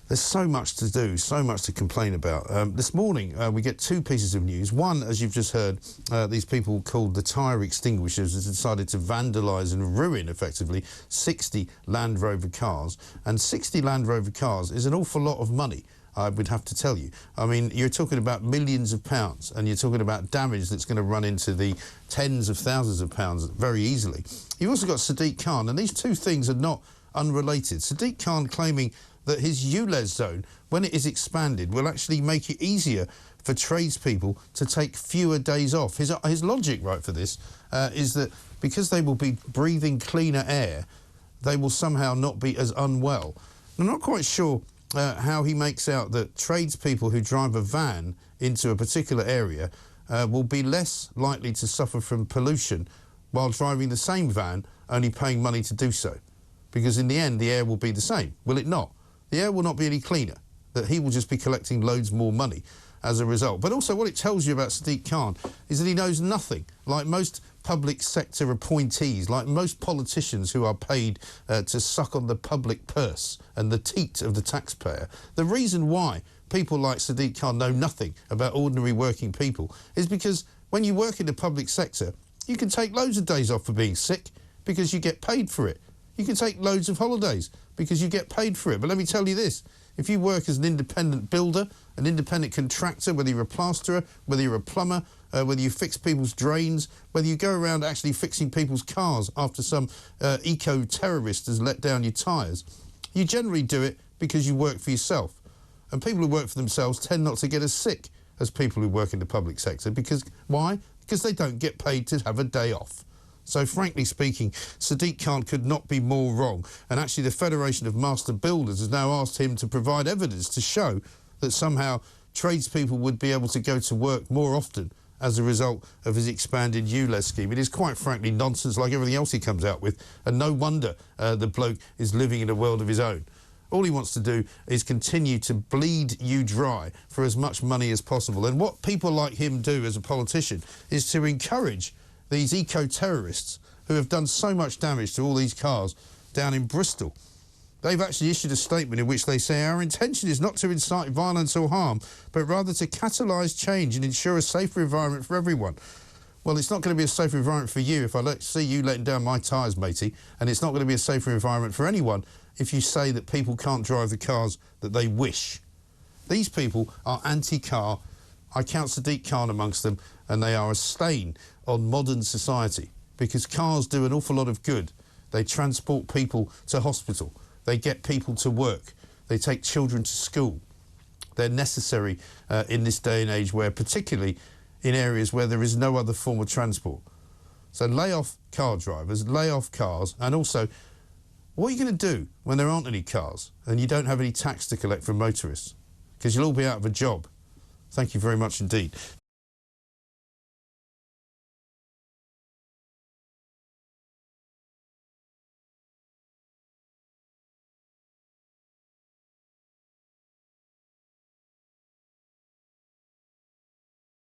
There's so much to do, so much to complain about. This morning, we get two pieces of news. One, as you've just heard, these people called the tyre extinguishers have decided to vandalise and ruin, effectively, 60 Land Rover cars. And 60 Land Rover cars is an awful lot of money, I would have to tell you. I mean, you're talking about millions of pounds, and you're talking about damage that's going to run into the tens of thousands of pounds very easily. You've also got Sadiq Khan, and these two things are not unrelated. Sadiq Khan claiming that his ULEZ zone, when it is expanded, will actually make it easier for tradespeople to take fewer days off. His logic, right, for this is that because they will be breathing cleaner air, they will somehow not be as unwell. I'm not quite sure how he makes out that tradespeople who drive a van into a particular area will be less likely to suffer from pollution while driving the same van, only paying money to do so. Because in the end, the air will be the same, will it not? The air will not be any cleaner, that he will just be collecting loads more money as a result. But also what it tells you about Sadiq Khan is that he knows nothing, like most public sector appointees, like most politicians who are paid to suck on the public purse and the teat of the taxpayer. The reason why people like Sadiq Khan know nothing about ordinary working people is because when you work in the public sector, you can take loads of days off for being sick because you get paid for it. You can take loads of holidays because you get paid for it. But let me tell you this, if you work as an independent builder, an independent contractor, whether you're a plasterer, whether you're a plumber, whether you fix people's drains, whether you go around actually fixing people's cars after some eco-terrorist has let down your tyres, you generally do it because you work for yourself. And people who work for themselves tend not to get as sick as people who work in the public sector. Because why? Because they don't get paid to have a day off. So, frankly speaking, Sadiq Khan could not be more wrong. And actually, the Federation of Master Builders has now asked him to provide evidence to show that somehow tradespeople would be able to go to work more often as a result of his expanded ULEZ scheme. It is quite frankly nonsense, like everything else he comes out with. And no wonder the bloke is living in a world of his own. All he wants to do is continue to bleed you dry for as much money as possible. And what people like him do as a politician is to encourage these eco-terrorists who have done so much damage to all these cars down in Bristol. They've actually issued a statement in which they say, our intention is not to incite violence or harm, but rather to catalyse change and ensure a safer environment for everyone. Well, it's not going to be a safer environment for you if I see you letting down my tyres, matey, and it's not going to be a safer environment for anyone if you say that people can't drive the cars that they wish. These people are anti-car. I count Sadiq Khan amongst them, and they are a stain on modern society because cars do an awful lot of good. They transport people to hospital. They get people to work. They take children to school. They're necessary in this day and age where, particularly in areas where there is no other form of transport. So lay off car drivers, lay off cars, and also, what are you going to do when there aren't any cars and you don't have any tax to collect from motorists? Because you'll all be out of a job. Thank you very much indeed.